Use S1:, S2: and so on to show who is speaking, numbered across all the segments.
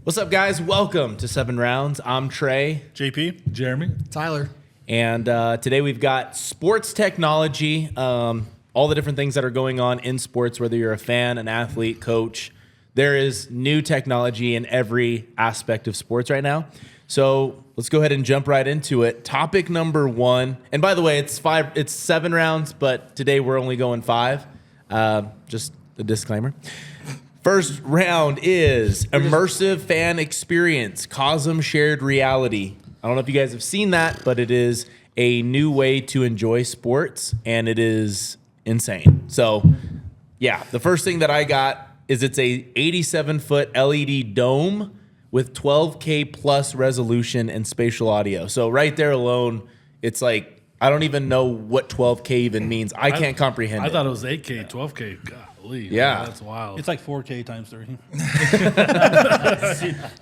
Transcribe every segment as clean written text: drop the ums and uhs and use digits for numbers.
S1: What's up, guys? Welcome to 7 Rounds. I'm Trey.
S2: JP.
S3: Jeremy.
S4: Tyler.
S1: And today we've got sports technology, all the different things that are going on in sports, whether you're a fan, an athlete, coach. There is new technology in every aspect of sports right now. So let's go ahead and jump right into it. Topic number 1. And by the way, it's 7 rounds, but today we're only going 5. Just a disclaimer. First round is immersive fan experience, Cosm shared reality. I don't know if you guys have seen that, but it is a new way to enjoy sports, and it is insane. So, yeah, the first thing that I got is it's a 87-foot LED dome with 12K plus resolution and spatial audio. So right there alone, it's like, I don't even know what 12K even means. I can't comprehend it.
S3: I thought it was 8K, 12K. Golly.
S1: Yeah.
S3: Man, that's wild.
S2: It's like 4K times 3.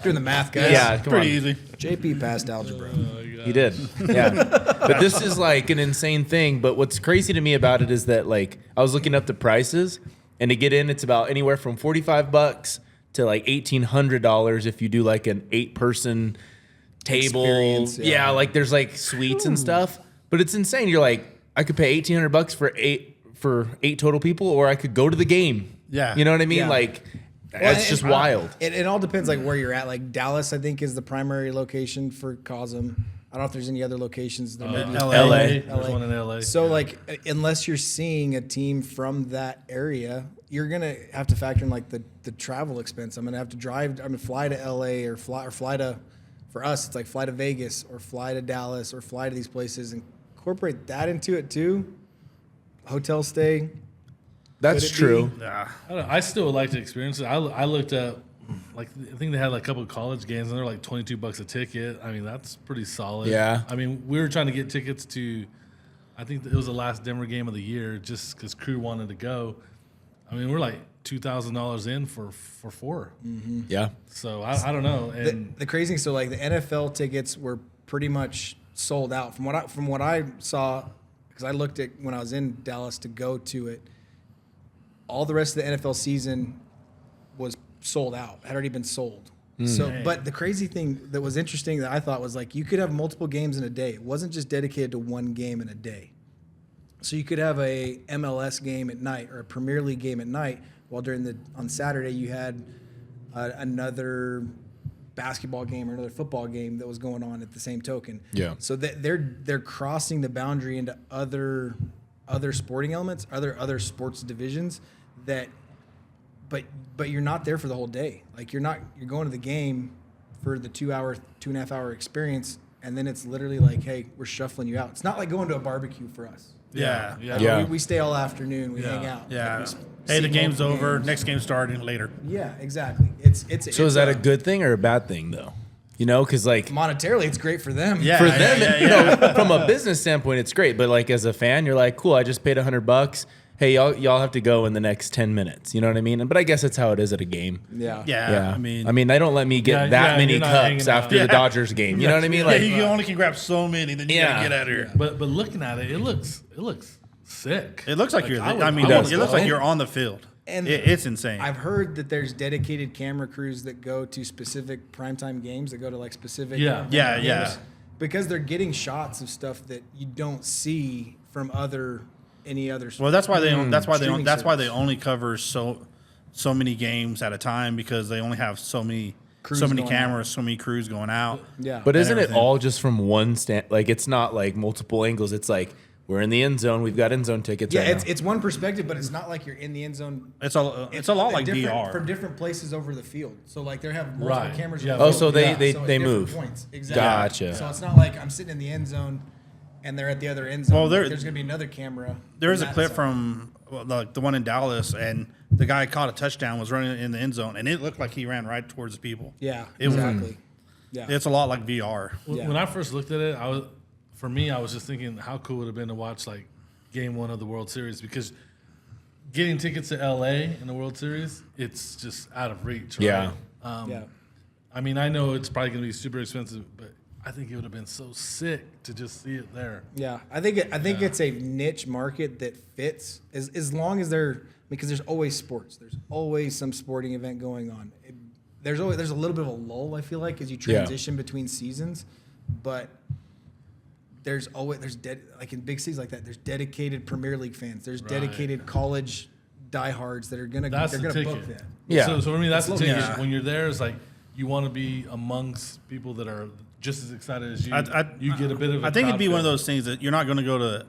S4: Doing the math, guys.
S1: Yeah,
S2: It's pretty easy.
S4: JP passed algebra.
S1: He did. Yeah. But this is like an insane thing. But what's crazy to me about it is that, like, I was looking up the prices, and to get in, it's about anywhere from $45 to like $1,800 if you do like an 8-person table.
S4: Experience, yeah.
S1: Like there's like suites and stuff. But it's insane. You're like, I could pay $1,800 for 8 total people, or I could go to the game.
S2: Yeah.
S1: You know what I mean?
S4: Yeah.
S1: Like,
S4: Well,
S1: it's just wild.
S4: It all depends like where you're at. Like Dallas, I think, is the primary location for Cosm. I don't know if there's any other locations. There may be.
S3: LA.
S1: LA.
S3: There's one in LA.
S4: So like, unless you're seeing a team from that area, you're gonna have to factor in like the travel expense. I'm gonna have to drive. I'm gonna fly to LA or fly to. For us, it's like fly to Vegas or fly to Dallas or fly to these places and incorporate that into it too. Hotel stay.
S1: That's
S4: Could it
S1: true.
S2: Yeah.
S3: I still would like to experience it. I looked at, like, I think they had like a couple of college games, and they're like $22 a ticket. I mean, that's pretty solid.
S1: Yeah.
S3: I mean, we were trying to get tickets to, I think it was the last Denver game of the year, just because crew wanted to go. I mean, we're like $2,000 in for 4.
S1: Yeah.
S3: So I don't know. And
S4: The crazy thing, so like the NFL tickets were pretty much sold out from what I saw, because I looked at when I was in Dallas to go to it. All the rest of the NFL season was sold out, had already been sold. So, but the crazy thing that was interesting that I thought was like you could have multiple games in a day. It wasn't just dedicated to one game in a day. So you could have a MLS game at night or a Premier League game at night, while on Saturday you had another basketball game or another football game that was going on at the same token.
S1: Yeah.
S4: So they're crossing the boundary into other sporting elements, other sports divisions but you're not there for the whole day. Like you're going to the game for the 2.5 hour experience, and then it's literally like, hey, we're shuffling you out. It's not like going to a barbecue for us.
S2: Yeah.
S1: Yeah.
S4: We stay all afternoon. We hang out.
S2: Yeah.
S4: Like,
S2: Hey, the
S4: see
S2: game's
S4: multiple
S2: over.
S4: games.
S2: Next game's starting later.
S4: Yeah, exactly. So
S1: Is that a good thing or a bad thing, though? You know, because like
S4: monetarily, it's great for them.
S2: Yeah.
S1: for them,
S2: yeah.
S1: you know, from a business standpoint, it's great. But like as a fan, you're like, cool, I just paid $100. Hey, y'all have to go in the next 10 minutes. You know what I mean? But I guess that's how it is at a game.
S4: Yeah.
S2: Yeah.
S1: Yeah. I mean, they don't let me get that many
S3: you're not
S1: cups
S3: hanging out.
S1: after the Dodgers game. You know what I mean? Like,
S2: you only can grab so many, then you gotta get out of here.
S3: but looking at it, it looks sick.
S2: It looks like you're.
S3: I would-
S2: I mean,
S3: I would
S2: it looks
S3: go.
S2: like you're on the field.
S4: And
S2: It's insane.
S4: I've heard that there's dedicated camera crews that go to specific primetime games, that go to like specific
S3: Yeah.
S4: games,
S2: Yeah.
S4: because they're getting shots of stuff that you don't see from any other.
S2: Well, that's why they.
S4: Streaming
S2: That's why they
S4: service.
S2: only cover so many games at a time, because they only have so many
S4: Crews
S2: cameras,
S4: going out.
S2: so many crews going out.
S4: Yeah,
S1: but isn't it
S2: everything.
S1: all just from one stand? Like, it's not like multiple angles. It's like we're in the end zone. We've got end zone tickets.
S4: yeah,
S1: right
S4: it's one perspective, but it's not like you're in the end zone.
S2: It's a lot like
S4: different-
S2: VR.
S4: from different places over the field. So like they have multiple
S3: Right.
S4: cameras.
S3: Yeah.
S4: over the
S1: Oh, so
S4: field.
S1: they
S4: at
S1: they
S4: different
S1: move.
S4: points. Exactly.
S1: Gotcha.
S4: So it's not like I'm sitting in the end zone and they're at the other end zone.
S2: Well,
S4: There's going to be another camera.
S2: There is
S4: on
S2: a
S4: that
S2: clip
S4: side.
S2: from the one in Dallas, and the guy caught a touchdown, was running in the end zone, and it looked like he ran right towards the people.
S4: Yeah,
S2: It was-
S4: exactly. Yeah.
S2: It's a lot like VR.
S4: Yeah.
S3: When I first looked at it, I was just thinking how cool it would have been to watch like Game 1 of the World Series, because getting tickets to LA in the World Series, it's just out of reach. Right?
S1: Yeah.
S4: Yeah.
S3: I mean, I know it's probably going to be super expensive, but I think it would have been so sick to just see it there.
S4: Yeah, I think it's a niche market that fits as long as because there's always sports. There's always some sporting event going on. there's a little bit of a lull, I feel like, as you transition between seasons, but there's like in big cities like that, there's dedicated Premier League fans, there's dedicated college diehards that are gonna book that.
S1: Yeah.
S3: So for me, that's the ticket.
S2: Yeah.
S3: When you're there, it's like you want to be amongst people that are just as excited as you. You get a bit of.
S2: I think it'd be one of those things that you're not going to go to,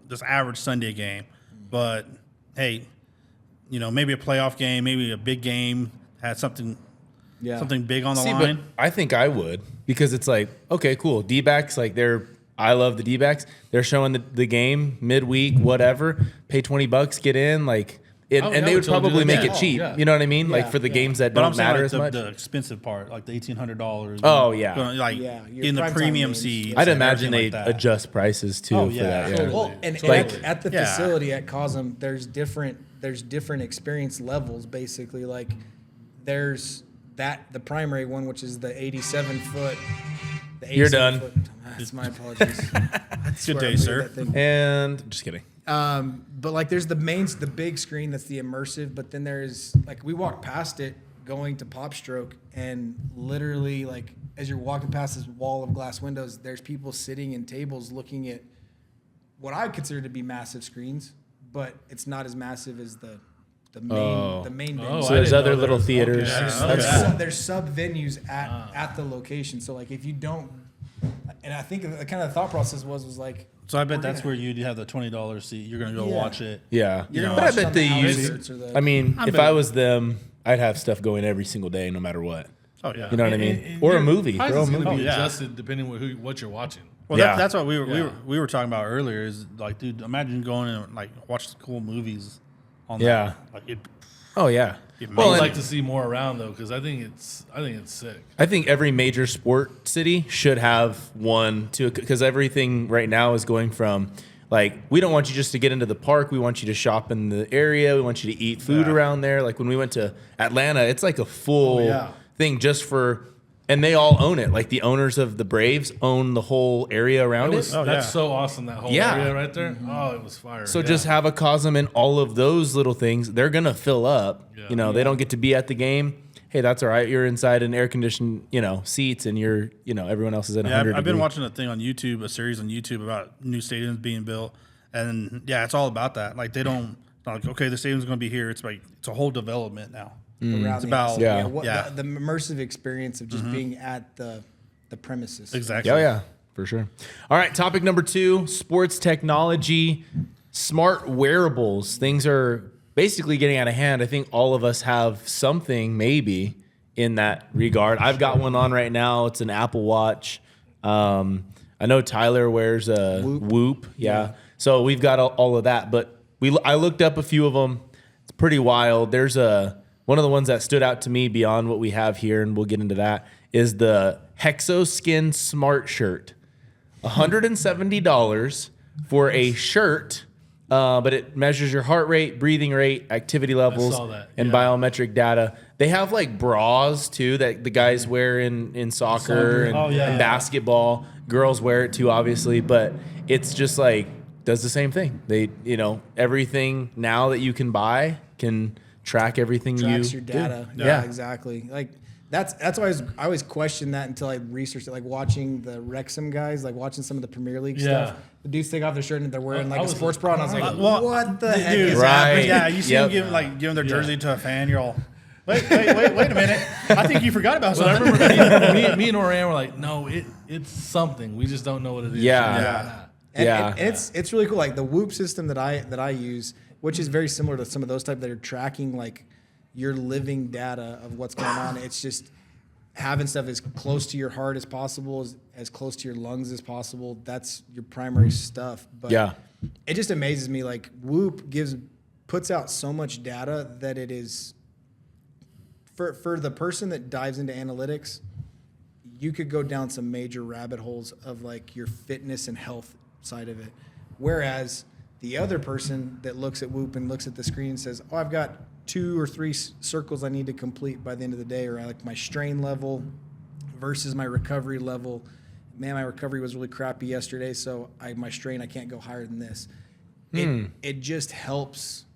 S2: this average Sunday game, but hey, maybe a playoff game, maybe a big game, had something big on the line.
S1: But I think I would, because it's like, okay, cool. D-backs, like I love the D-backs. They're showing the game midweek, whatever. Pay $20, get in, like. And they would probably make it cheap.
S3: Yeah.
S1: You know what I mean? Like for the games that
S2: But
S1: don't
S2: I'm saying
S1: matter
S2: like
S1: as much.
S2: the expensive part, like the $1,800.
S1: Oh, yeah.
S4: your
S2: in the
S4: primetime
S2: premium
S4: games.
S2: seats.
S1: I'd
S2: and
S1: imagine
S2: everything
S1: they
S2: like that.
S1: adjust prices too for that. Yeah.
S4: Well, and
S1: Like-
S4: at the
S2: Yeah.
S4: facility at Cosm, there's different experience levels. Basically, like there's the primary one, which is the 87 foot.
S1: You're done.
S4: That's my apologies.
S2: Good day, sir.
S1: And just kidding.
S4: But like there's the big screen that's the immersive, but then there's like we walked past it going to Pop Stroke, and literally like as you're walking past this wall of glass windows, there's people sitting in tables looking at what I consider to be massive screens, but it's not as massive as the main venue.
S1: So there's
S3: didn't
S1: other
S3: know
S1: little
S3: there was-
S1: theaters.
S3: okay.
S4: There's sub venues at the location. So like if you don't, and I think the kind of thought process was like.
S2: So I bet that's where you'd have the $20 seat. You're going to go
S4: Yeah.
S2: watch it.
S1: Yeah.
S4: You're gonna
S1: But I
S4: watch it
S1: bet
S4: on
S1: they
S4: the
S1: use.
S4: outskirts or the-
S1: I mean, if
S2: bet-
S1: I was them, I'd have stuff going every single day, no matter what.
S2: Oh yeah.
S1: You know what I mean?
S3: And
S1: Or a
S3: your
S1: movie.
S3: price
S1: Throw a
S3: is gonna
S1: movie.
S3: be
S2: yeah.
S3: adjusted depending on what you're watching.
S2: Well,
S1: Yeah.
S2: that's what we
S3: Yeah.
S2: were talking about earlier. Is like, dude, imagine going and like watch the cool movies on
S1: Yeah.
S2: that. Like it,
S1: Oh yeah.
S2: Well,
S3: I'd
S1: and
S3: like to see more around though, because I think it's sick.
S1: I think every major sport city should have one too, because everything right now is going from like, we don't want you just to get into the park. We want you to shop in the area. We want you to eat food around there. Like when we went to Atlanta, it's like a full thing just for, and they all own it. Like the owners of the Braves own the whole area around it.
S3: That's so awesome, that whole
S1: Yeah.
S3: area right there. Oh, it was fire.
S1: So just have a Cosm in all of those little things. They're gonna fill up.
S3: Yeah.
S1: They don't get to be at the game. Hey, that's all right. You're inside an air conditioned, seats, and you're, everyone else is at 100.
S2: I've been watching a thing on YouTube, a series on YouTube about new stadiums being built, and it's all about that. Like they don't like, okay, the stadium's going to be here. It's like it's a whole development now.
S4: It's
S2: about-
S4: the immersive experience of just being at the premises.
S2: Exactly.
S1: Oh yeah, for sure. All right, topic number 2: sports technology, smart wearables. Things are basically getting out of hand. I think all of us have something maybe in that regard. I've got one on right now. It's an Apple Watch. I know Tyler wears a Whoop. Yeah. So we've got all of that, but I looked up a few of them. It's pretty wild. There's one of the ones that stood out to me beyond what we have here, and we'll get into that, is the Hexoskin Smart Shirt. $170 for a shirt, but it measures your heart rate, breathing rate, activity levels,
S3: saw that,
S1: and biometric data. They have like bras too that the guys wear in soccer and basketball. Girls wear it too, obviously, but it's just like does the same thing. They, everything now that you can buy can track everything
S4: Tracks
S1: you
S4: your data.
S1: do.
S4: Yeah, exactly. Like that's why I always questioned that until I researched it. Like watching the Wrexham guys, like watching some of the Premier League stuff. The dudes take off their shirt and they're wearing like
S3: I
S4: a
S3: was
S4: sports bra, and I was like,
S2: Well,
S4: what the heck
S2: dude,
S4: is
S1: Right.
S4: happening?
S2: Yeah, you see
S1: Yep.
S2: them giving their jersey to a fan. You're all, wait a minute. I think you forgot about
S3: But I
S2: something.
S3: remember me and Orion were like, no, it's something. We just don't know what it is.
S1: Yeah.
S4: And it's really cool. Like the Whoop system that I use, which is very similar to some of those type that are tracking like your living data of what's going on. It's just having stuff as close to your heart as possible, as close to your lungs as possible. That's your primary stuff. But it just amazes me. Like Whoop puts out so much data that it is for the person that dives into analytics. You could go down some major rabbit holes of like your fitness and health side of it. Whereas the other person that looks at Whoop and looks at the screen and says, oh, I've got 2 or 3 circles I need to complete by the end of the day, or like my strain level versus my recovery level. Man, my recovery was really crappy yesterday, so my strain, I can't go higher than this. It just helps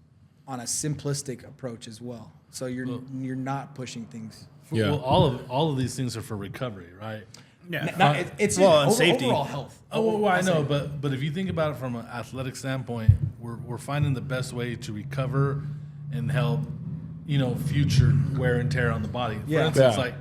S4: on a simplistic approach as well. So you're not pushing things
S1: Yeah.
S3: Well, all of these things are for recovery, right?
S2: Yeah.
S4: It's
S2: and safety.
S4: overall health.
S3: Oh, well, I know, but if you think about it from an athletic standpoint, we're finding the best way to recover and help, future wear and tear on the body. For instance, like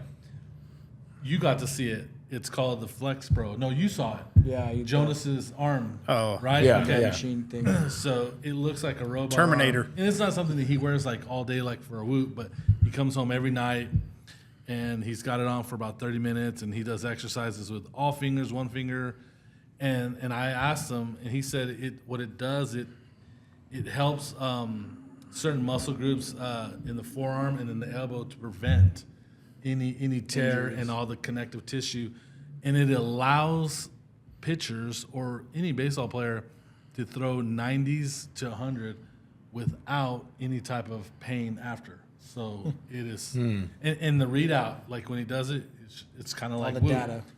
S3: you got to see it. It's called the Flex Pro. No, you saw it.
S4: Yeah,
S3: Jonas's arm.
S2: Oh.
S3: right.
S1: Yeah.
S3: Okay.
S4: machine thing.
S3: So it looks like a robot
S2: Terminator.
S3: arm. And it's not something that he wears like all day, like for a whoop. But he comes home every night, and he's got it on for about 30 minutes, and he does exercises with all fingers, one finger. And I asked him, and he said what it does, it helps certain muscle groups in the forearm and in the elbow to prevent any tear and all the connective tissue, and it allows pitchers or any baseball player to throw 90s to 100 without any type of pain after. So it is, and the readout, like when he does it, it's kind of like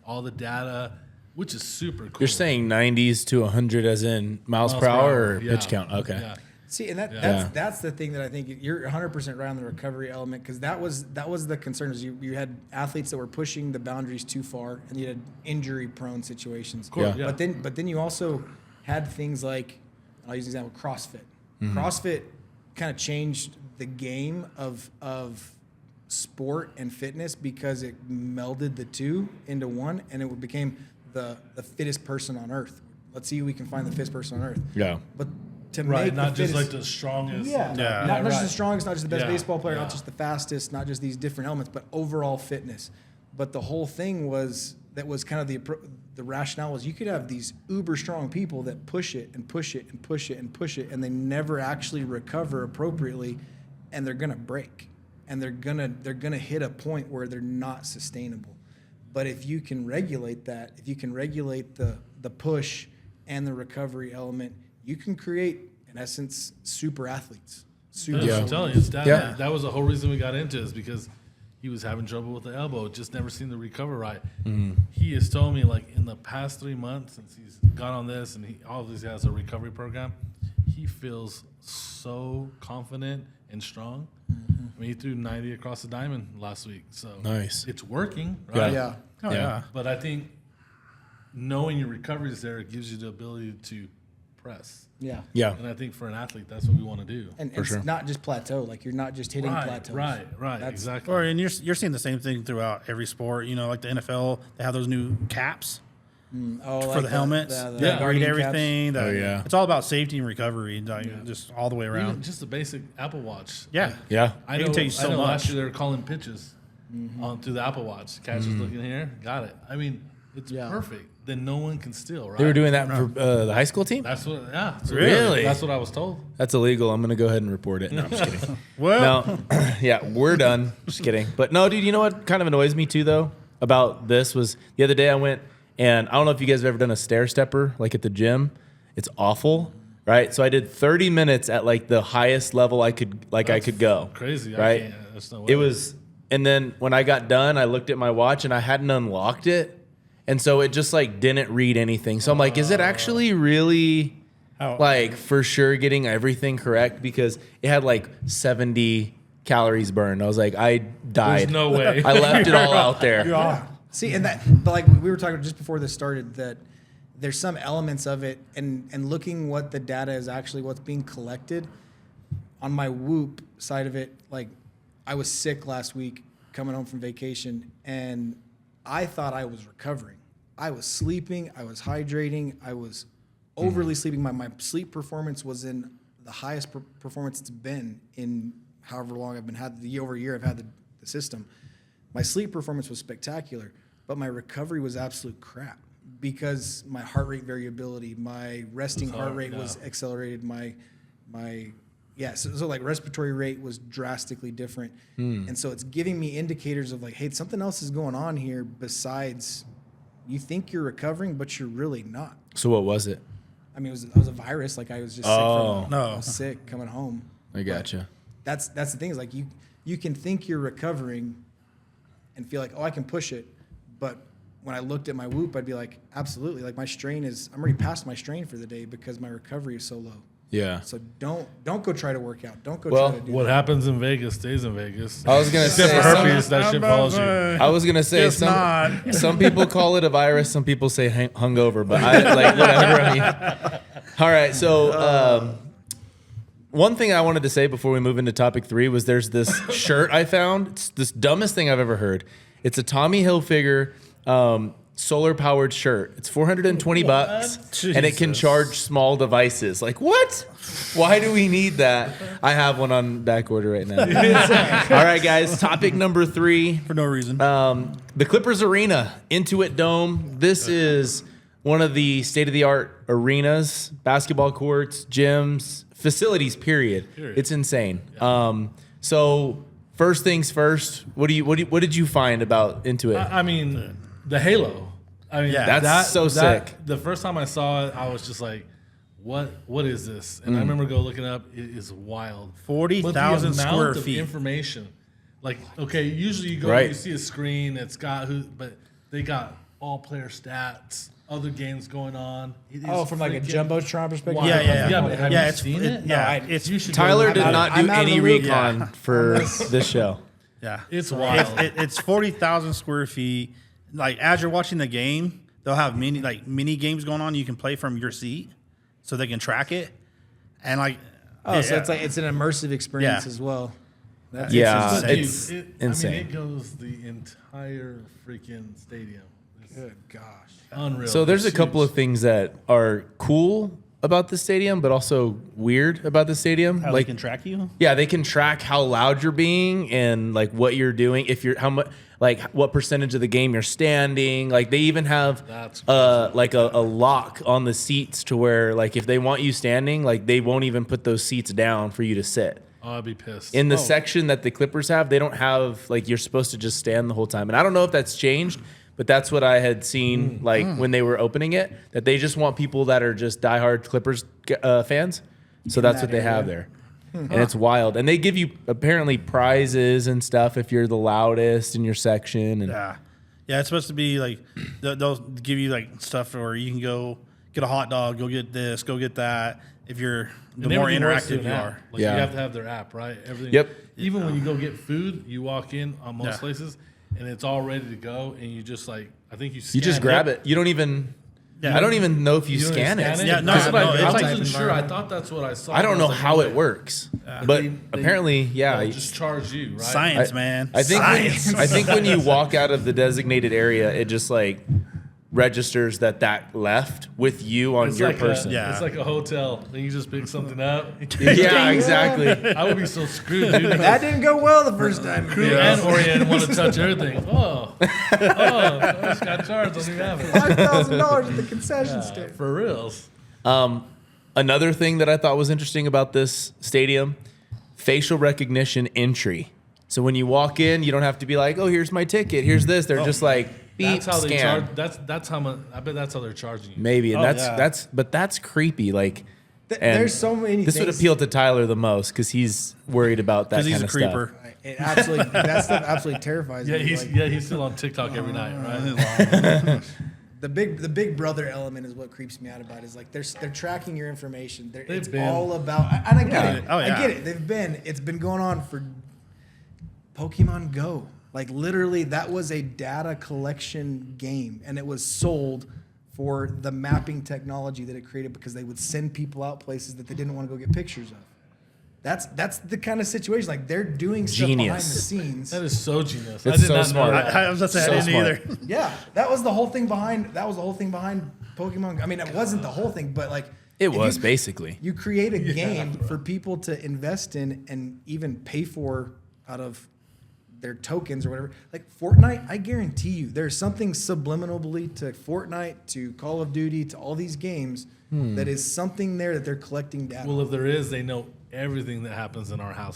S3: all the data, which is super cool.
S1: You're saying 90s to 100 as in miles per hour or
S3: yeah.
S1: pitch count? Okay.
S3: Yeah.
S4: See, and
S1: Yeah.
S4: that's the thing that I think you're 100% right on the recovery element, because that was the concern, is you had athletes that were pushing the boundaries too far, and you had injury prone situations.
S3: course,
S1: Yeah.
S3: yeah.
S4: But then you also had things like, I'll use an example, CrossFit. CrossFit kind of changed the game of sport and fitness because it melded the two into one, and it became the fittest person on earth. Let's see who we can find the fittest person on earth.
S1: Yeah.
S4: But to
S3: Right,
S4: make
S3: not
S4: the
S3: just
S4: fittest,
S3: like the strongest.
S4: not
S3: right.
S4: just the strongest, not just the best
S3: Yeah,
S4: baseball player,
S3: yeah.
S4: not just the fastest, not just these different elements, but overall fitness. But the whole thing was kind of the rationale was you could have these uber strong people that push it and push it and push it and push it, and they never actually recover appropriately, and they're gonna break, and they're gonna hit a point where they're not sustainable. But if you can regulate that, if you can regulate the push and the recovery element, you can create, in essence, super athletes.
S3: Yeah. I'm telling you,
S1: Yeah.
S3: that was the whole reason we got into it, is because he was having trouble with the elbow, just never seemed to recover right. He has told me, like, in the past 3 months since he's got on this, and he obviously has a recovery program, he feels so confident and strong. I mean, he threw 90 across the diamond last week, so
S1: Nice.
S3: it's working, right?
S4: Yeah.
S2: Oh, yeah.
S3: But I think knowing your recovery is there, it gives you the ability to press.
S4: Yeah.
S1: Yeah.
S3: And I think for an athlete, that's what we want to do.
S4: And
S1: For
S4: it's
S1: sure.
S4: not just plateau. Like, you're not just hitting plateaus.
S3: Right,
S4: That's-
S3: exactly.
S2: And you're seeing the same thing throughout every sport. Like the NFL, they have those new caps
S4: Oh,
S2: for
S4: like
S2: the helmets.
S4: the
S2: that read
S4: guardian caps.
S2: everything.
S1: Oh, yeah.
S2: It's all about safety and recovery, just all the way
S3: Even
S2: around.
S3: just the basic Apple Watch.
S2: Yeah.
S1: Yeah.
S3: I
S2: It
S3: know,
S2: can tell you
S3: I
S2: so
S3: know last
S2: much.
S3: year they were calling pitches on through the Apple Watch. Catch is looking here, got it. I mean, it's
S4: Yeah.
S3: perfect. Then no one can steal, right?
S1: They were doing that for the high school team?
S3: That's what. Yeah. So
S1: Really?
S3: That's what I was told.
S1: That's illegal. I'm going to go ahead and report it. No, I'm just kidding.
S2: Well,
S1: No, yeah, we're done. Just kidding. But no, dude, you know what kind of annoys me too, though, about this was the other day I went, and I don't know if you guys have ever done a stair stepper, like at the gym. It's awful, right? So I did 30 minutes at like the highest level I could go.
S3: Crazy.
S1: Right?
S3: I can't. There's no way.
S1: It was, and then when I got done, I looked at my watch and I hadn't unlocked it. And so it just like didn't read anything. So I'm like, is it actually really like for sure getting everything correct? Because it had like 70 calories burned. I was like, I died.
S3: There's no way.
S1: I left it all out there.
S4: Yeah. See, and but like we were talking just before this started, that there's some elements of it, and looking what the data is actually what's being collected. On my Whoop side of it, like I was sick last week coming home from vacation, and I thought I was recovering. I was sleeping, I was hydrating, I was overly sleeping. My sleep performance was in the highest performance it's been in however long I've been had the over a year I've had the system. My sleep performance was spectacular, but my recovery was absolute crap because my heart rate variability, my resting heart rate was accelerated, so like respiratory rate was drastically different. And so it's giving me indicators of like, hey, something else is going on here besides you think you're recovering, but you're really not.
S1: So what was it?
S4: I mean, it was a virus. Like I was just I was sick coming home.
S1: I gotcha.
S4: That's the thing is like you can think you're recovering and feel like, oh, I can push it. But when I looked at my Whoop, I'd be like, absolutely. Like I'm already past my strain for the day because my recovery is so low.
S1: Yeah.
S4: So don't go try to work out. Don't go
S1: Well,
S4: try to do
S3: What
S4: that.
S3: happens in Vegas stays in Vegas.
S1: I was gonna
S3: Except
S1: say
S3: for herpes, that shit follows you.
S1: I was gonna say
S2: Guess not.
S1: some people call it a virus, some people say hungover, but I like whatever. I mean, all right. So one thing I wanted to say before we move into topic 3 was there's this shirt I found. It's this dumbest thing I've ever heard. It's a Tommy Hilfiger solar powered shirt. It's $420 and it can
S2: Jesus.
S1: charge small devices. Like what? Why do we need that? I have one on back order right now. All right, guys. Topic number 3.
S2: For no reason.
S1: The Clippers Arena, Intuit Dome. This is one of the state-of-the-art arenas, basketball courts, gyms, facilities. Period. It's insane. So first things first. What did you find about Intuit?
S3: I mean, the halo. I mean,
S2: Yeah.
S1: That's so sick.
S3: The first time I saw it, I was just like, what is this? And I remember looking up. It is wild.
S2: 40,000
S3: But the amount
S2: square
S3: of
S2: feet.
S3: information. Like, okay, usually you go,
S1: Right.
S3: you see a screen. It's got but they got all player stats, other games going on. It is
S4: Oh, from like a
S3: freaking
S4: jumbotron perspective.
S3: wild.
S2: Yeah.
S3: But have
S2: Yeah,
S3: you
S2: it's-
S3: seen
S2: it-
S3: it?
S2: yeah,
S3: No,
S2: it's-
S3: you should
S1: Tyler
S3: go
S1: did
S3: look
S1: not
S3: at it.
S1: do
S4: I'm out of
S1: any
S4: the loop.
S1: recon
S2: Yeah.
S1: for this show.
S2: Yeah.
S3: It's wild.
S2: It's 40,000 square feet. Like as you're watching the game, they'll have mini games going on. You can play from your seat, so they can track it. And like,
S4: Oh, so
S2: yeah.
S4: it's an immersive experience
S2: Yeah.
S4: as well. That's
S1: Yeah,
S2: insane.
S1: it's
S3: I
S1: insane.
S3: mean, it goes the entire freaking stadium. It's
S4: good gosh.
S3: unreal.
S1: So there's a
S3: It's
S1: couple
S3: huge.
S1: of things that are cool about the stadium, but also weird about the stadium.
S2: how
S1: like
S2: they can track you.
S1: yeah, they can track how loud you're being and like what you're doing. If you're how much, like what percentage of the game you're standing. Like they even have
S3: That's
S1: like a lock on the seats to where like if they want you standing, like they won't even put those seats down for you to sit.
S3: Oh, I'd be pissed.
S1: In the section that the Clippers have, they don't have like you're supposed to just stand the whole time. And I don't know if that's changed, but that's what I had seen like when they were opening it. That they just want people that are just diehard Clippers fans. So that's
S4: that
S1: what they have
S4: area.
S1: there, and it's wild. And they give you apparently prizes and stuff if you're the loudest in your section. And
S2: Yeah, it's supposed to be like they'll give you like stuff where you can go get a hot dog, go get this, go get that. If you're the
S3: And
S2: more
S3: everything works through
S2: interactive
S3: an
S2: you
S3: app.
S2: are.
S3: Like
S1: Yeah.
S3: you have to have their app, right? Everything.
S1: Yep.
S3: Even when you go get food, you walk in on most
S2: Yeah.
S3: places and it's all ready to go, and you just like I think you
S1: you just
S3: scan
S1: grab it. You don't even.
S2: Yeah.
S1: I don't even know if you
S3: You don't
S1: scan it.
S3: scan
S2: Yeah, no,
S3: That's what
S2: no,
S3: I
S2: it's
S3: wasn't
S2: like-
S3: sure. I thought that's what I saw.
S1: I don't
S3: and
S1: know
S3: was like,
S1: how
S3: no
S1: it
S3: way.
S1: works, but
S3: They-
S1: apparently, yeah.
S3: They'll just charge you, right?
S2: Science, man.
S1: I think
S2: Science.
S1: I think when you walk out of the designated area, it just like registers that left with you on
S3: It's
S1: your
S3: like
S1: person.
S2: Yeah.
S3: It's like a hotel. Then you just pick something up.
S1: Yeah, exactly.
S3: I would be so screwed, dude.
S4: That didn't go well the first time.
S3: Crew and Orient want to touch everything. I just got charged. Don't even have it.
S4: $5,000 at the concession stand.
S3: For reals.
S1: Another thing that I thought was interesting about this stadium, facial recognition entry. So when you walk in, you don't have to be like, "Oh, here's my ticket. Here's this." They're just like, "Beep,
S3: That's how they
S1: scan."
S3: charge. That's how much. I bet that's how they're charging you.
S1: Maybe, and
S2: Oh,
S1: that's
S2: yeah.
S1: but that's creepy. Like, and
S4: There's so many
S1: This would
S4: things-
S1: appeal to Tyler the most because he's worried about that
S2: Because
S1: kind
S2: he's a
S1: of
S2: creeper.
S1: stuff.
S4: It absolutely, that stuff absolutely terrifies
S3: Yeah,
S4: me.
S3: he's
S4: Like,
S3: he's still on TikTok every night, right?
S4: the big brother element is what creeps me out about it. Is like they're tracking your information. It's
S3: been-
S4: all about, and I get it.
S2: Oh, yeah.
S4: I get it. It's been going on for Pokemon Go. Like literally, that was a data collection game, and it was sold for the mapping technology that it created because they would send people out places that they didn't want to go get pictures of. That's the kind of situation. Like they're doing stuff behind the
S1: Genius.
S4: scenes.
S3: That is so genius.
S1: It's
S3: I did
S1: so
S3: not
S1: smart.
S3: know that.
S2: I was about to say
S1: So
S2: I didn't
S1: smart.
S2: either.
S4: Yeah, that was the whole thing behind. Pokemon. I mean, it wasn't the whole thing, but like
S1: It
S4: if
S1: was
S4: you-
S1: basically.
S4: You create a game for people to invest in and even pay for out of their tokens or whatever. Like Fortnite, I guarantee you, there's something subliminally to Fortnite, to Call of Duty, to all these games that is something there that they're collecting data.
S3: Well, if there is, they know everything that happens in our house.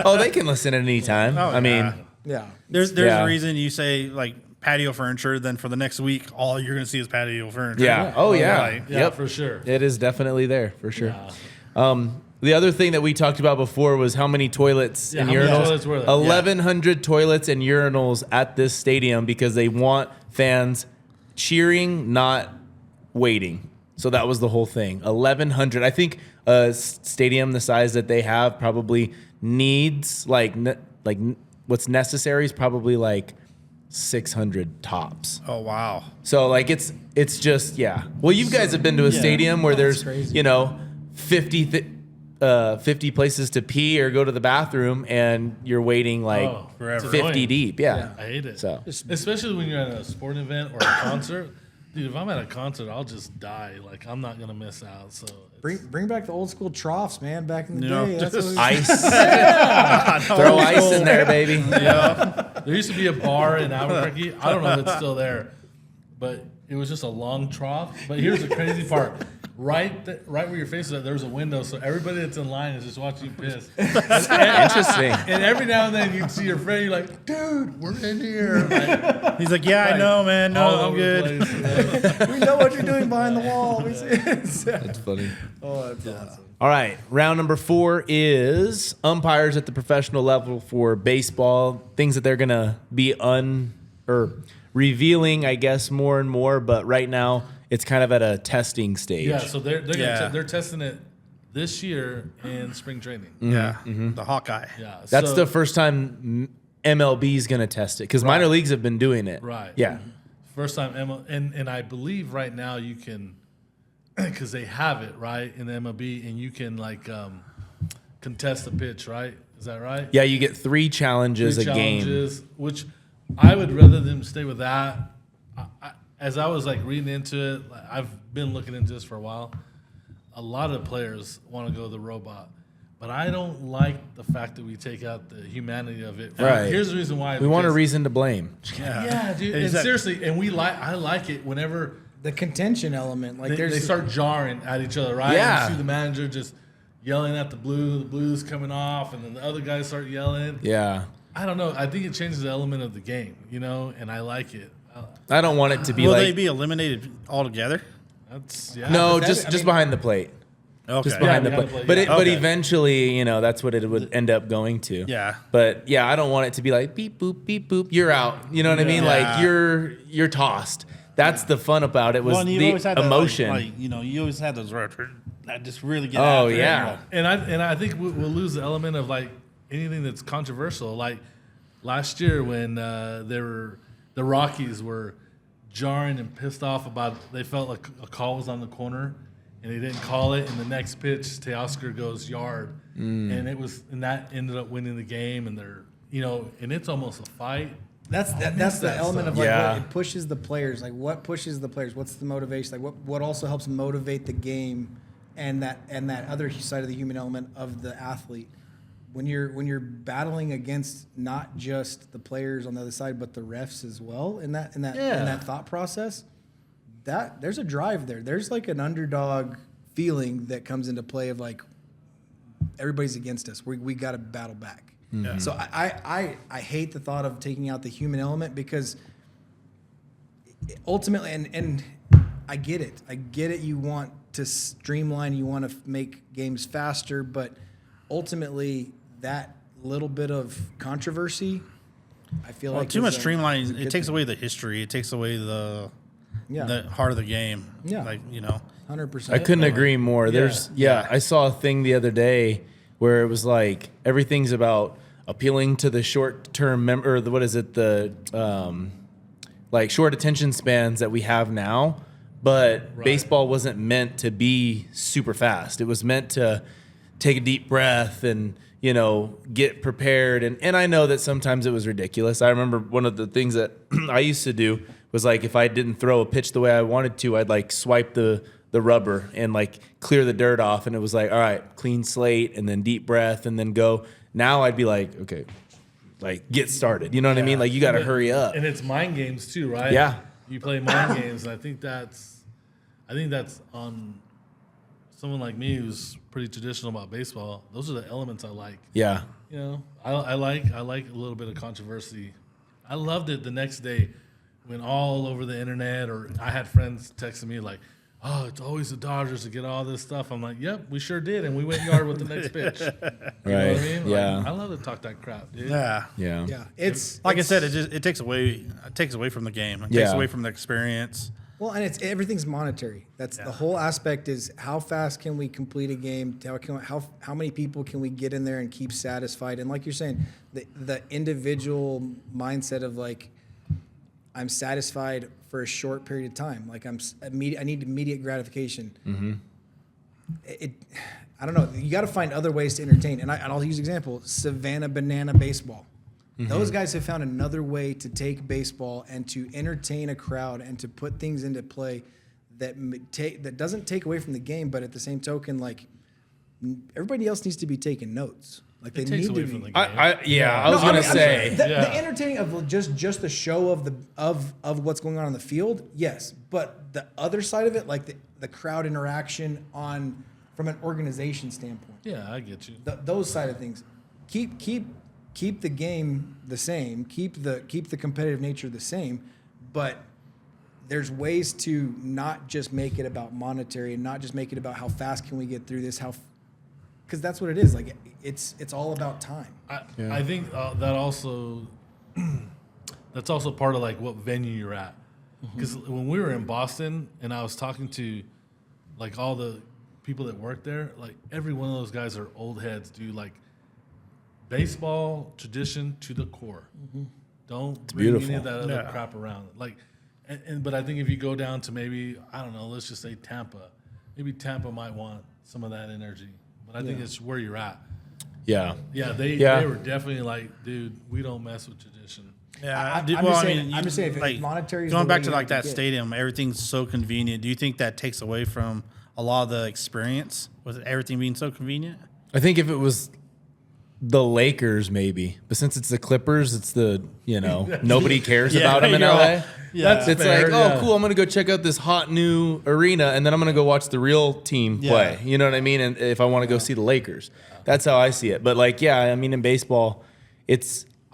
S1: Oh, they can listen at any time.
S2: Oh,
S1: I mean,
S2: yeah.
S4: yeah,
S2: There's
S1: Yeah.
S2: a reason you say like patio furniture, then for the next week, all you're gonna see is patio furniture.
S1: yeah. Oh, yeah.
S2: Like,
S3: Yeah,
S1: Yep.
S3: for sure.
S1: It is definitely there for sure. The other thing that we talked about before was how many toilets
S3: Yeah,
S1: and
S3: how many
S1: urinals.
S3: toilets were there?
S1: 1,100 toilets and urinals at this stadium because they want fans cheering, not waiting. So that was the whole thing. 1,100. I think a stadium the size that they have probably needs what's necessary is probably like 600 tops.
S2: Oh wow.
S1: So like it's just Well, you guys have been to a stadium where there's
S4: crazy.
S1: 50 places to pee or go to the bathroom, and you're waiting like
S2: forever.
S1: 50 deep. Yeah.
S3: I hate it.
S1: So
S3: Especially when you're at a sporting event or a concert. Dude, if I'm at a concert, I'll just die. Like, I'm not going to miss out. So
S4: Bring back the old school troughs, man. Back in the
S2: Yeah.
S4: day, that's what we
S1: ice. Throw ice in there, baby.
S3: there used to be a bar in Albuquerque. I don't know if it's still there, but it was just a long trough. But here's the crazy part. Right where your face is at, there's a window, so everybody that's in line is just watching you piss.
S1: Interesting.
S3: And every now and then you see your friend, you're like, dude, we're in here. Like,
S2: He's like, yeah, I know, man. No,
S3: all
S2: I'm
S3: over
S2: good.
S3: the place.
S4: we know what you're doing behind the wall. We see it.
S1: That's funny.
S4: Oh, that's awesome.
S1: All right, round number 4 is umpires at the professional level for baseball. Things that they're gonna be revealing, I guess, more and more. But right now, it's kind of at a testing stage.
S3: Yeah, so they're
S2: Yeah.
S3: they're testing it this year in spring training.
S2: Yeah, the Hawkeye.
S3: Yeah,
S1: That's
S3: so-
S1: the first time MLB is gonna test it because minor leagues have been doing it.
S3: Right.
S1: Yeah.
S3: First time and I believe right now you can, because they have it right in the MLB, and you can like contest a pitch, right? Is that right?
S1: Yeah, you get 3 challenges
S3: Three
S1: a game.
S3: challenges, which I would rather them stay with that. As I was like reading into it, like, I've been looking into this for a while. A lot of players want to go the robot, but I don't like the fact that we take out the humanity of it.
S1: Right.
S3: Here's the reason why.
S1: We want a
S3: because-
S1: reason to blame.
S3: Yeah, dude. And seriously, and I like it whenever
S4: The contention element, like
S3: they start jarring at each other, right?
S1: Yeah.
S3: And you see the manager just yelling at the blues coming off, and then the other guys start yelling.
S1: Yeah.
S3: I don't know. I think it changes the element of the game, and I like it.
S1: I don't want it to be
S2: Will
S1: like
S2: they be eliminated altogether?
S3: That's yeah.
S1: no,
S4: that-
S1: just
S4: I mean-
S1: behind the plate.
S2: Okay.
S1: Just behind
S3: Yeah,
S1: the
S3: behind
S1: plate.
S3: the
S1: But
S3: plate,
S1: but
S2: yeah. Okay.
S1: eventually, that's what it would end up going to.
S2: Yeah.
S1: But yeah, I don't want it to be like beep boop beep boop. You're out. You know what I mean?
S2: Yeah.
S1: Like you're tossed. That's the fun about it was
S2: and you've
S1: the
S2: always had that,
S1: emotion.
S2: you always had those that just really get.
S1: Oh,
S2: after it,
S1: yeah.
S3: And I think we'll lose the element of like anything that's controversial. Like last year when the Rockies were jarring and pissed off about they felt like a call was on the corner and they didn't call it, and the next pitch Teoscar goes yard, and that ended up winning the game, and they're and it's almost a fight.
S4: That's the
S3: that
S4: element of
S3: stuff.
S4: like
S1: Yeah.
S4: what it pushes the players. Like what pushes the players? What's the motivation? Like what also helps motivate the game, and that other side of the human element of the athlete. When you're battling against not just the players on the other side, but the refs as well, in that thought process, that there's a drive there. There's like an underdog feeling that comes into play of like everybody's against us. We got to battle back.
S2: Yeah.
S4: So I hate the thought of taking out the human element because ultimately, and I get it. I get it. You want to streamline. You want to make games faster, but ultimately, that little bit of controversy, I feel like
S2: too
S4: is
S2: much
S4: a
S2: streamlining.
S4: good
S2: It takes
S4: thing.
S2: away the history. It takes away the
S4: Yeah,
S2: heart of the game.
S4: Yeah. 100%.
S1: I couldn't agree more. There's I saw a thing the other day where it was like everything's about appealing to the short-term like short attention spans that we have now, but baseball wasn't meant to be super fast. It was meant to take a deep breath and get prepared. And I know that sometimes it was ridiculous. I remember one of the things that I used to do was like if I didn't throw a pitch the way I wanted to, I'd like swipe the rubber and like clear the dirt off. And it was like, all right, clean slate and then deep breath and then go. Now I'd be like, okay, like get started. You know what I mean? Like you got to hurry up.
S3: And it's mind games too, right?
S1: Yeah.
S3: You play mind games, and I think that's on someone like me who's pretty traditional about baseball. Those are the elements I like.
S1: Yeah.
S3: I like a little bit of controversy. I loved it the next day when all over the internet, or I had friends texting me like, "Oh, it's always the Dodgers to get all this stuff." I'm like, "Yep, we sure did, and we went yard with the next pitch." You know what I mean?
S1: Yeah.
S3: Like, I love to talk that crap, dude.
S2: Yeah.
S1: Yeah.
S4: It's
S2: Like I said, it takes away from the game. It takes
S1: Yeah.
S2: away from the experience.
S4: Well, and everything's monetary. That's the whole aspect is how fast can we complete a game? How many people can we get in there and keep satisfied? And like you're saying, the individual mindset of like, I'm satisfied for a short period of time. Like I need immediate gratification.
S1: Mm-hmm.
S4: I don't know. You got to find other ways to entertain. And I'll use an example: Savannah Banana Baseball. Mm-hmm. Those guys have found another way to take baseball and to entertain a crowd and to put things into play that doesn't take away from the game, but at the same token, like everybody else needs to be taking notes. Like they need to be.
S3: From the game.
S1: I was gonna say
S4: the entertaining of just the show of what's going on the field, yes. But the other side of it, like the crowd interaction from an organization standpoint.
S3: Yeah, I get you.
S4: Those side of things, keep the game the same, keep the competitive nature the same, but there's ways to not just make it about monetary and not just make it about how fast can we get through this, because that's what it is. Like it's all about time.
S3: I think that also that's also part of like what venue you're at. Because when we were in Boston and I was talking to like all the people that work there, like every one of those guys are old heads, dude. Like baseball tradition to the core. Don't bring any of that other crap around. Like, but I think if you go down to maybe, I don't know, let's just say Tampa, maybe Tampa might want some of that energy. But I think it's where you're at.
S1: Yeah.
S3: Yeah, they were definitely like, dude, we don't mess with tradition.
S2: Yeah,
S4: I'm just saying, if monetary is
S2: going
S4: the
S2: back
S4: way
S2: to
S4: you
S2: like
S4: have
S2: that
S4: to get.
S2: stadium, everything's so convenient. Do you think that takes away from a lot of the experience with everything being so convenient?
S1: I think if it was the Lakers, maybe, but since it's the Clippers, it's nobody cares about them in LA.
S2: Yeah,
S1: It's
S3: fair,
S1: like, cool, I'm gonna go check out this hot new arena, and then I'm gonna go watch the real team play. You know what I mean? And if I want to go see the Lakers, that's how I see it. But like, I mean, in baseball,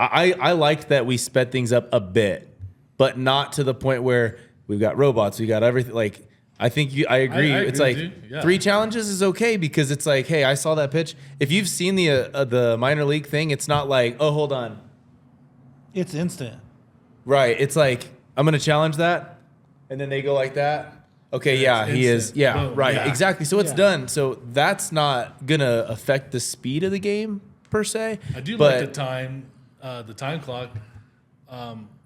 S1: I liked that we sped things up a bit, but not to the point where we've got robots, we got everything. Like, I think I agree.
S3: I
S1: It's
S3: agree
S1: like
S3: with you.
S1: 3 challenges is okay because it's like, hey, I saw that pitch. If you've seen the minor league thing, it's not like, oh, hold on,
S5: It's instant.
S1: right? It's like I'm gonna challenge that, and then they go like that. Okay, he is.
S3: instant.
S1: Yeah,
S3: Boom.
S1: right.
S3: Yeah.
S1: Exactly. So it's
S5: Yeah.
S1: done. So that's not gonna affect the speed of the game per se.
S3: I do
S1: but
S3: like the time clock.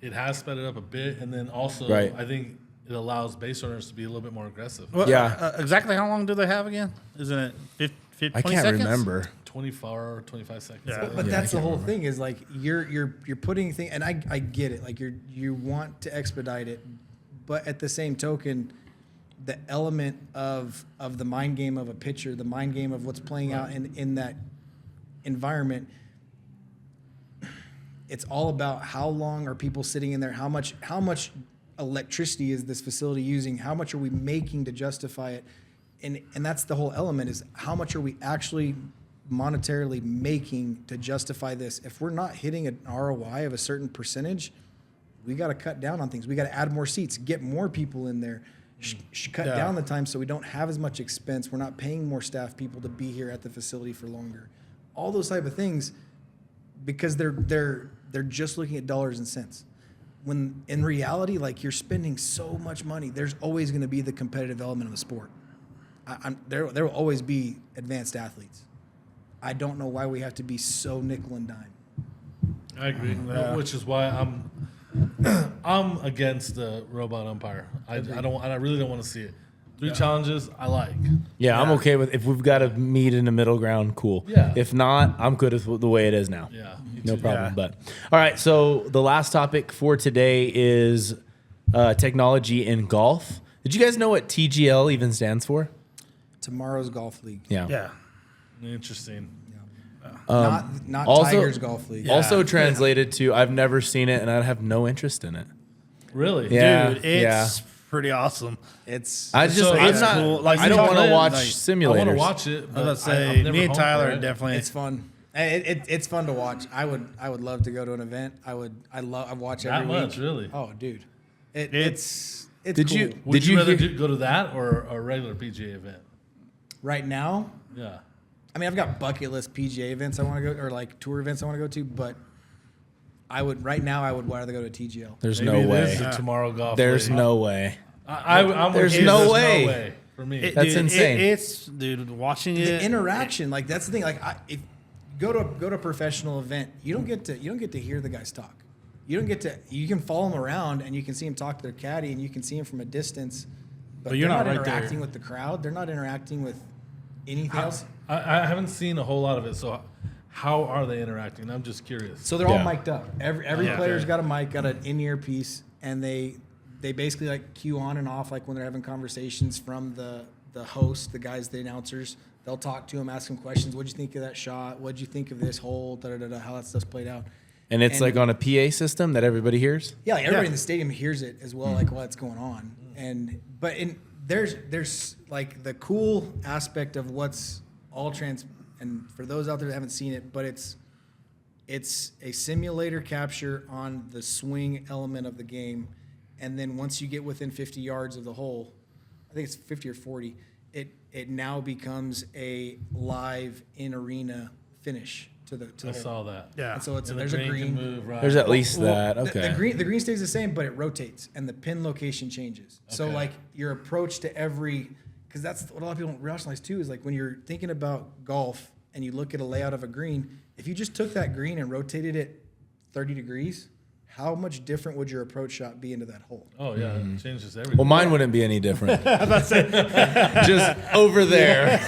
S3: It has sped it up a bit, and then also
S1: Right.
S3: I think it allows base runners to be a little bit more aggressive.
S2: Well,
S1: Yeah.
S2: exactly how long do they have again? Isn't it 50,
S1: I
S2: 20
S1: can't
S2: seconds?
S1: remember.
S3: 24 or 25 seconds.
S2: Yeah.
S4: But
S1: Yeah,
S4: that's
S1: I
S4: the
S1: can't
S4: whole thing is like you're putting things, and I get it. Like you want to expedite it, but at the same token, the element of the mind game of a pitcher, the mind game of what's playing out in that environment, it's all about how long are people sitting in there, how much electricity is this facility using, how much are we making to justify it, and that's the whole element is how much are we actually monetarily making to justify this. If we're not hitting an ROI of a certain percentage, we got to cut down on things. We got to add more seats, get more people in there, cut down the time so we don't have as much expense. We're not paying more staff people to be here at the facility for longer. All those type of things, because they're just looking at dollars and cents. When in reality, like you're spending so much money, there's always going to be the competitive element of the sport. There will always be advanced athletes. I don't know why we have to be so nickel and dime.
S3: I agree, which is why I'm against the robot umpire. I really don't want to see it. 3 challenges I like.
S1: Yeah, I'm okay with if we've got to meet in the middle ground. Cool.
S3: Yeah.
S1: If not, I'm good with the way it is now.
S3: Yeah, me
S1: No
S3: too.
S1: problem. But all right, so the last topic for today is technology in golf. Did you guys know what TGL even stands for?
S4: Tomorrow's golf league.
S1: Yeah.
S2: Yeah.
S3: Interesting.
S4: Not
S1: also-
S4: Tigers golf league.
S1: Also translated to I've never seen it and I have no interest in it.
S3: Really?
S1: Yeah.
S2: Dude, it's pretty awesome.
S4: It's
S1: I just
S3: So
S1: I'm
S3: it's
S1: not.
S2: cool. Like,
S1: I don't
S2: you
S1: want to
S2: talk-
S1: watch
S2: like,
S1: simulators.
S3: I want to watch it.
S2: I was
S3: But
S2: about to
S3: I'm
S2: say,
S3: never
S2: me and
S3: home
S2: Tyler
S3: for
S2: are
S3: it.
S2: definitely.
S4: it's fun. It's fun to watch. I would love to go to an event. I watch
S3: That
S4: every
S3: much,
S4: week.
S3: really?
S4: Oh, dude, it's
S1: Did
S4: cool.
S1: you-
S3: Would you
S1: you
S3: rather
S1: hear-
S3: go to that or a regular PGA event?
S4: right now?
S3: Yeah.
S4: I mean, I've got bucket list PGA events I want to go, or like tour events I want to go to, but I would rather go to a TGL.
S1: There's
S3: Maybe
S1: no
S3: it is
S1: way.
S3: the tomorrow golf.
S1: There's
S3: league.
S1: no way.
S3: I'm
S1: There's
S3: with you.
S1: no way.
S3: for me.
S1: That's insane.
S2: It's watching it.
S4: The interaction, like that's the thing. Like if go to a professional event, you don't get to hear the guys talk. You can follow them around and you can see them talk to their caddy and you can see them from a distance. But
S2: you're
S4: they're
S2: not right
S4: interacting
S2: there.
S4: with the crowd. They're not interacting with anything else.
S3: I haven't seen a whole lot of it, so how are they interacting? I'm just curious.
S4: So they're all
S1: Yeah.
S4: mic'd up. Every
S2: Yeah.
S4: player's
S2: Okay.
S4: got a mic, got an in-ear piece, and they basically like cue on and off, like when they're having conversations from the host, the guys, the announcers. They'll talk to them, ask them questions. What'd you think of that shot? What'd you think of this hole? How that stuff's played out.
S1: And it's like on a PA system that everybody hears?
S4: Yeah, like everybody
S2: Yeah.
S4: in the stadium hears it as well, like what's going on. There's like the cool aspect of what's all trans. And for those out there that haven't seen it, but it's a simulator capture on the swing element of the game, and then once you get within 50 yards of the hole, I think it's 50 or 40, it now becomes a live in arena finish to the
S3: I
S4: hole.
S3: saw that.
S2: Yeah.
S4: And so
S3: And
S4: there's a
S3: can
S4: green.
S3: move, right?
S1: There's at least that.
S4: Well,
S1: Okay.
S4: The green stays the same, but it rotates, and the pin location changes. So
S3: Okay.
S4: like your approach to because that's what a lot of people don't rationalize too, is like when you're thinking about golf and you look at a layout of a green, if you just took that green and rotated it 30 degrees, how much different would your approach shot be into that hole?
S3: Oh yeah, it changes everything.
S1: Well, mine wouldn't be any different. Just over there.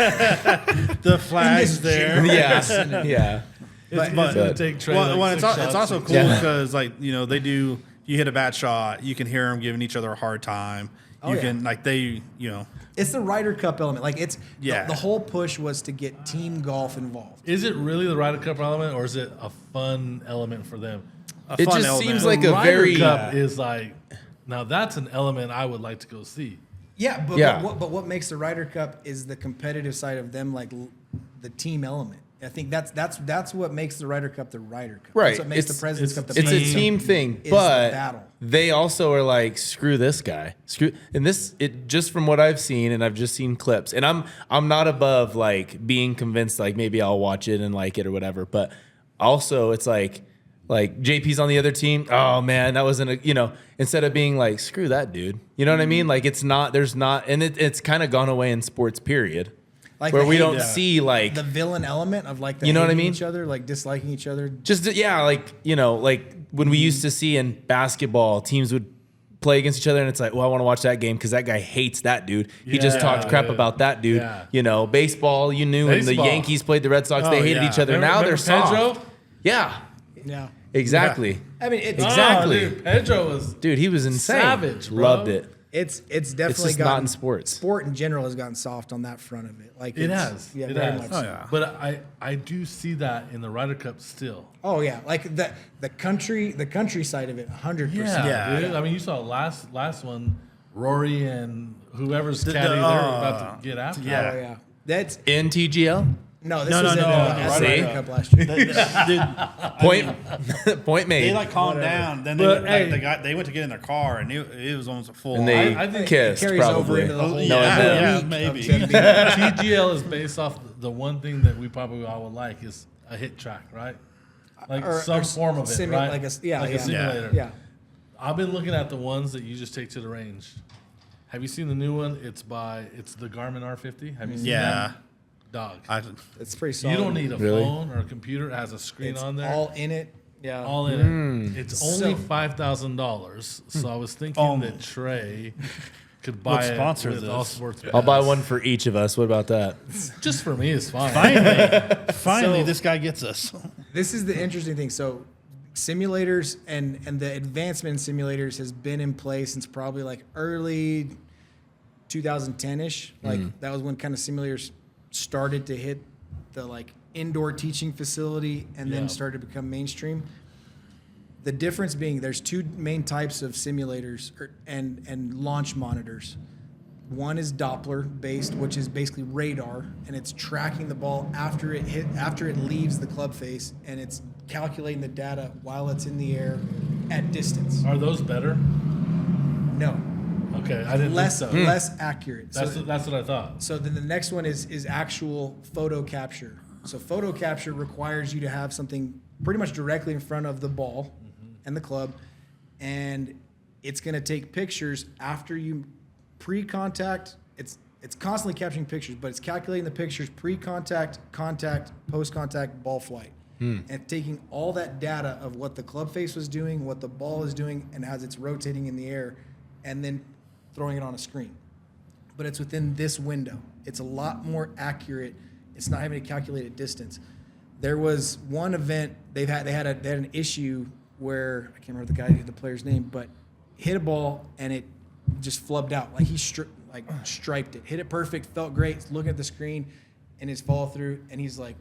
S2: The flags there.
S1: Yeah. Yeah.
S3: it's
S2: but-
S3: gonna take Trey
S2: Well,
S3: like
S2: it's,
S3: six
S2: it's
S3: shots
S2: also
S3: to-
S2: cool
S1: Yeah.
S2: because they do. You hit a bad shot, you can hear them giving each other a hard time. You
S4: yeah.
S2: can
S4: It's the Ryder Cup element. Like
S2: Yeah.
S4: the whole push was to get team golf involved.
S3: Is it really the Ryder Cup element, or is it a fun element for them?
S2: a
S1: It
S2: fun
S1: just
S2: element.
S1: seems like
S3: The
S1: a
S3: Ryder
S1: very
S3: Cup is like, now that's an element I would like to go see.
S4: Yeah, but
S1: Yeah.
S4: what makes the Ryder Cup is the competitive side of them, like the team element. I think that's what makes the Ryder Cup the Ryder Cup.
S1: Right.
S4: That's what makes
S1: It's-
S4: the President's Cup the
S1: It's a
S4: President's Cup.
S1: team thing,
S4: is the
S1: but
S4: battle.
S1: they also are like, screw this guy. It just from what I've seen, and I've just seen clips, and I'm not above like being convinced like maybe I'll watch it and like it or whatever, but also it's like JP's on the other team. Oh man, that wasn't instead of being like, screw that dude. You know what I mean? Like it's it's kind of gone away in sports period.
S4: Like
S1: where
S4: the
S1: we
S4: hate-
S1: don't see like
S4: the villain element of like the
S1: You know what I
S4: hating
S1: mean?
S4: each other, like disliking each other.
S1: just like when we used to see in basketball, teams would play against each other, and it's like, well, I want to watch that game because that guy hates that dude. He just
S3: Yeah,
S1: talked crap
S3: yeah.
S1: about that dude.
S3: Yeah.
S1: Baseball, you knew when the
S3: Baseball.
S1: Yankees played the Red Sox, they hated
S2: yeah.
S1: each other.
S3: Remember-
S1: Now they're
S3: remember Pedro?
S1: soft. Yeah,
S4: Yeah.
S1: exactly.
S4: I mean, it's
S1: Exactly.
S3: Oh, dude, Pedro was
S1: Dude, he was insane.
S3: Savage, bro.
S1: Loved it.
S4: it's definitely
S1: It's just
S4: gotten
S1: not in sports.
S4: Sport in general has gotten soft on that front of it. Like
S3: It
S4: it's-
S3: has.
S4: Yeah,
S3: It
S4: very
S3: has.
S4: much.
S2: Oh,
S4: So.
S2: yeah.
S3: But I do see that in the Ryder Cup still.
S4: Oh yeah, like the country side of it, 100%.
S2: Yeah.
S3: dude. I mean, you saw last one, Rory and whoever's
S2: The-
S3: caddy,
S2: the,
S3: they were about to get after.
S4: Oh
S2: yeah.
S4: yeah. That's
S1: In TGL,
S4: no. This
S2: No,
S4: was
S2: no,
S4: in
S2: no,
S4: the
S2: no,
S4: SAA
S1: Ryder
S4: Cup last year.
S1: point made.
S2: They like calmed down. Then
S3: But, hey.
S2: they went to get in their car, and it was almost a full.
S1: and they
S3: I think
S1: kissed
S4: Carries over
S1: probably.
S4: into the whole
S2: Yeah,
S1: No,
S2: yeah,
S4: week
S2: maybe.
S4: of them being-
S3: TGL is based off the one thing that we probably all would like is a hit track, right? Like
S4: Or-
S3: some
S4: or
S3: form of it,
S4: simu-
S3: right?
S4: like a- yeah,
S3: like
S4: yeah.
S3: a simulator.
S4: yeah.
S3: I've been looking at the ones that you just take to the range. Have you seen the new one? It's the Garmin R50. Have you seen
S2: Yeah.
S3: that? Dog.
S4: It's pretty solid.
S3: You don't need a
S1: Really?
S3: phone or a computer. It has a screen
S4: It's
S3: on there.
S4: all in it. Yeah.
S3: All in it. It's only
S4: So-
S3: $5,000. So I was thinking that Trey could buy
S2: Let's
S3: it
S2: sponsor
S3: with
S2: this.
S3: all sports.
S1: I'll buy
S3: bets.
S1: one for each of us. What about that?
S3: Just for me is fine.
S2: Finally,
S4: So-
S2: this guy gets us.
S4: This is the interesting thing. So simulators and the advancement in simulators has been in place since probably like early 2010-ish. Like that was when kind of simulators started to hit the like indoor teaching facility and then
S3: Yeah.
S4: started to become mainstream. The difference being there's two main types of simulators and launch monitors. One is Doppler based, which is basically radar, and it's tracking the ball after it leaves the club face, and it's calculating the data while it's in the air at distance.
S3: Are those better?
S4: No,
S3: Okay, I didn't
S4: less
S3: think so.
S4: less accurate.
S3: That's what I thought.
S4: So then the next one is actual photo capture. So photo capture requires you to have something pretty much directly in front of the ball and the club, and it's going to take pictures after you pre-contact. It's constantly capturing pictures, but it's calculating the pictures pre-contact, contact, post-contact, ball flight, and taking all that data of what the club face was doing, what the ball is doing, and as it's rotating in the air, and then throwing it on a screen. But it's within this window. It's a lot more accurate. It's not having to calculate a distance. There was one event they had an issue where I can't remember the player's name, but hit a ball and it just flubbed out. Like he striped it, hit it perfect, felt great. Looking at the screen and his follow through, and he's like,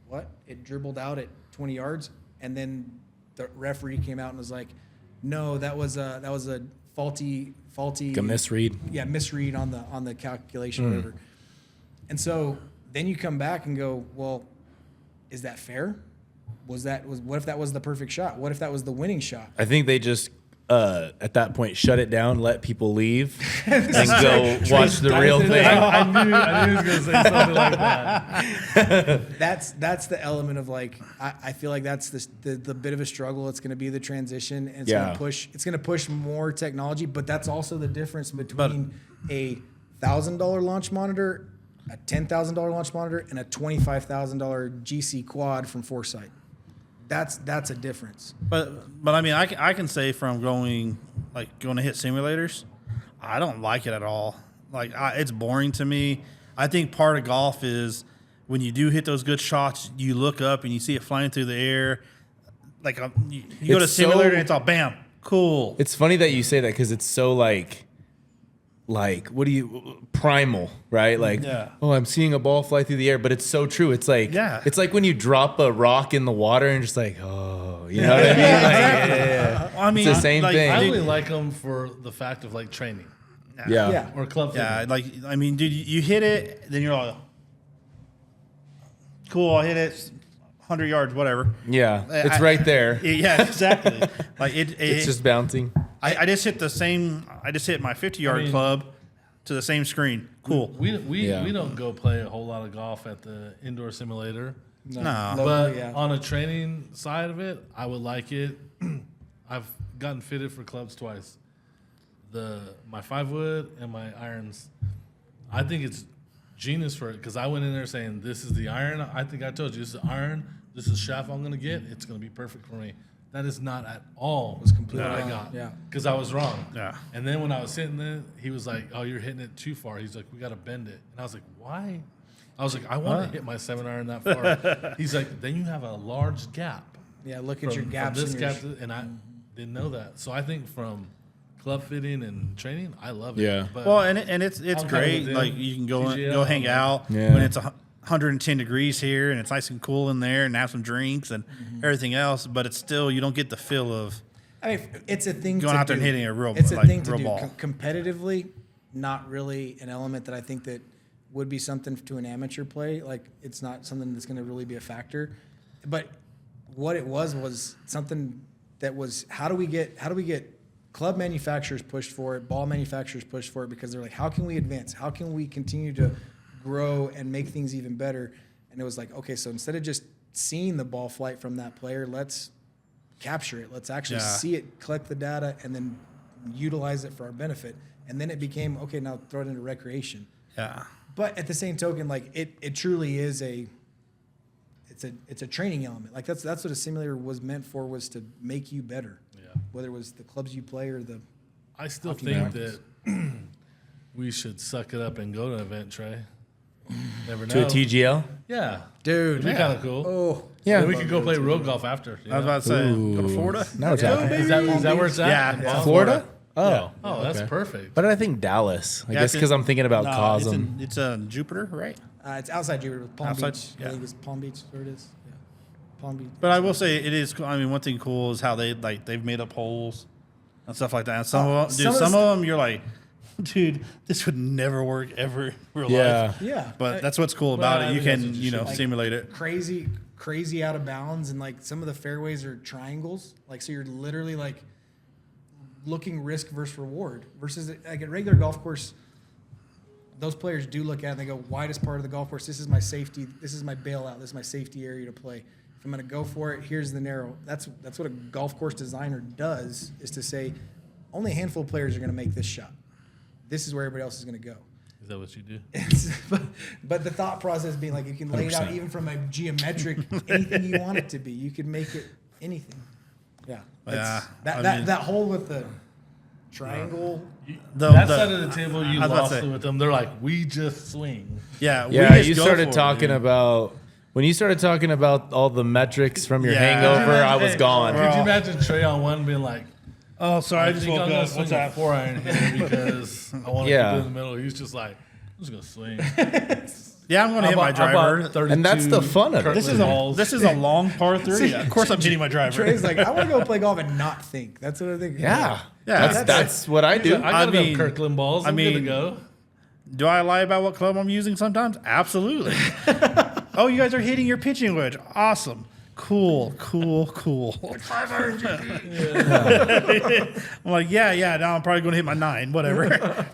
S4: "What?" It dribbled out at 20 yards, and then the referee came out and was like, "No, that was a faulty."
S1: Like a misread.
S4: Yeah, misread on the calculation or whatever. And so then you come back and go, well, is that fair? What if that was the perfect shot? What if that was the winning shot?
S1: I think they just at that point shut it down, let people leave, and go watch the real thing.
S3: I knew he was going to say something like that.
S4: That's the element of like I feel like that's the bit of a struggle. It's going to be the transition, and it's going to push more technology. But that's also the difference between a $1,000 launch monitor, a $10,000 launch monitor, and a $25,000 GC quad from Foresight. That's a difference.
S2: But I mean, I can say from going to hit simulators, I don't like it at all. Like it's boring to me. I think part of golf is when you do hit those good shots, you look up and you see it flying through the air. Like you go to a simulator and it's all bam, cool.
S1: It's funny that you say that because it's so like what do you primal, right? Like, oh, I'm seeing a ball fly through the air, but it's so true. It's like it's like when you drop a rock in the water and just like, oh, you know what I mean?
S2: I mean,
S1: it's the same thing.
S3: I only like them for the fact of like training.
S1: Yeah.
S3: Or club fitting.
S2: Yeah, like I mean, dude, you hit it, then you're like, cool, I hit it 100 yards, whatever.
S1: Yeah, it's right there.
S2: Yeah, exactly. Like
S1: it's just bouncing.
S2: I just hit my 50-yard club to the same screen. Cool.
S3: We don't go play a whole lot of golf at the indoor simulator.
S2: No.
S3: But on a training side of it, I would like it. I've gotten fitted for clubs twice. My 5-wood and my irons. I think it's genius for it because I went in there saying, this is the iron. I think I told you, this is the iron. This is the shaft I'm going to get. It's going to be perfect for me. That is not at all what I got.
S4: Yeah.
S3: Because I was wrong.
S2: Yeah.
S3: And then when I was sitting there, he was like, oh, you're hitting it too far. He's like, we got to bend it. And I was like, why? I was like, I want to hit my 7-iron that far. He's like, then you have a large gap.
S4: Yeah, look at your gaps.
S3: And I didn't know that. So I think from club fitting and training, I love it.
S1: Yeah.
S3: But
S2: Well, and it's great. Like you can go hang out when it's 110 degrees here and it's nice and cool in there and have some drinks and everything else. But it's still, you don't get the feel of.
S4: I mean, it's a thing
S2: going
S4: to
S2: out there
S4: do.
S2: and hitting a real,
S4: it's a thing to
S2: real
S4: do.
S2: ball.
S4: Competitively, not really an element that I think that would be something to an amateur play. Like it's not something that's going to really be a factor. But what it was something that was how do we get club manufacturers pushed for it, ball manufacturers pushed for it because they're like, how can we advance? How can we continue to grow and make things even better? And it was like, okay, so instead of just seeing the ball flight from that player, let's capture it. Let's actually see it, collect the data, and then utilize it for our benefit. And then it became, okay, now throw it into recreation.
S2: Yeah.
S4: But at the same token, like it truly is it's a training element. Like that's what a simulator was meant for, was to make you better.
S3: yeah.
S4: Whether it was the clubs you play or the
S3: I still
S4: hockey
S3: think
S4: matches.
S3: that we should suck it up and go to an event, Trey. Never know.
S1: To a TGL?
S3: Yeah.
S4: dude.
S3: It'd be kind of cool.
S4: Oh,
S1: Yeah.
S3: Then we could go play road golf after.
S2: I was about to say, go to Florida.
S1: Now it's happening.
S3: Is that where it's at?
S2: Yeah.
S3: In Boston?
S1: Florida? Oh.
S3: Oh, that's
S1: okay.
S3: perfect.
S1: But I think Dallas. I
S2: Yeah,
S1: guess because I'm thinking about
S2: No,
S1: Cosm.
S2: It's Jupiter, right?
S4: it's outside Jupiter, Palm
S2: Outside,
S4: Beach.
S2: yeah.
S4: I think it's Palm Beach. Where it is. Yeah, Palm Beach.
S2: But I will say it is. I mean, one thing cool is how they've made up holes and stuff like that. And some of them, you're like, dude, this would never work ever in real life.
S4: Yeah,
S2: But that's what's cool about
S3: Well,
S2: it. You
S3: I think
S2: can,
S3: that's what you should
S2: simulate it.
S4: crazy out of bounds, and like some of the fairways are triangles. Like so, you're literally like looking risk versus reward versus like a regular golf course. Those players do look at it and they go, widest part of the golf course. This is my safety. This is my bailout. This is my safety area to play. If I'm going to go for it, here's the narrow. That's what a golf course designer does, is to say only a handful of players are going to make this shot. this is where everybody else is going to go.
S3: Is that what you do?
S4: But the thought process being like you can lay it out
S2: 100%.
S4: even from a geometric, anything you want it to be. You can make it anything. Yeah.
S2: Yeah,
S4: That hole with the triangle.
S3: That side of the table, you
S2: I was about to
S3: lost
S2: say.
S3: it with them. They're like, we just swing.
S2: Yeah,
S1: Yeah,
S2: we just
S1: you
S2: go
S1: started
S2: for it,
S1: talking
S2: dude.
S1: about when you started talking about all the metrics from your
S2: Yeah.
S1: hangover. I was gone.
S3: Could you imagine Trey on one being like,
S2: Oh, sorry, I just
S3: think
S2: woke
S3: I'm gonna
S2: up.
S3: swing
S2: What's
S3: a
S2: that?
S3: 4-iron here because I want to
S1: Yeah.
S3: keep it in the middle. He's just like, I'm just gonna swing.
S2: Yeah, I'm going to hit my driver.
S1: And that's the fun of it.
S2: This is a long par three. Of course, I'm hitting my driver.
S4: Trey's like, I want to go play golf and not think. That's what I think.
S1: Yeah,
S2: Yeah,
S1: that's what I do.
S3: I got
S2: I mean-
S3: enough Kirkland balls. I'm good to
S2: mean-
S3: go.
S2: Do I lie about what club I'm using sometimes? Absolutely. Oh, you guys are hitting your pitching wedge. Awesome. Cool. 500. I'm like, yeah. Now I'm probably going to hit my 9. Whatever.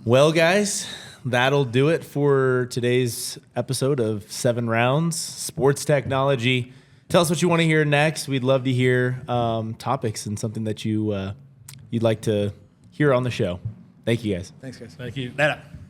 S1: Well, guys, that'll do it for today's episode of 7 Rounds Sports Technology. Tell us what you want to hear next. We'd love to hear topics and something that you'd like to hear on the show. Thank you, guys.
S4: Thanks, guys.
S3: Thank you.
S2: That.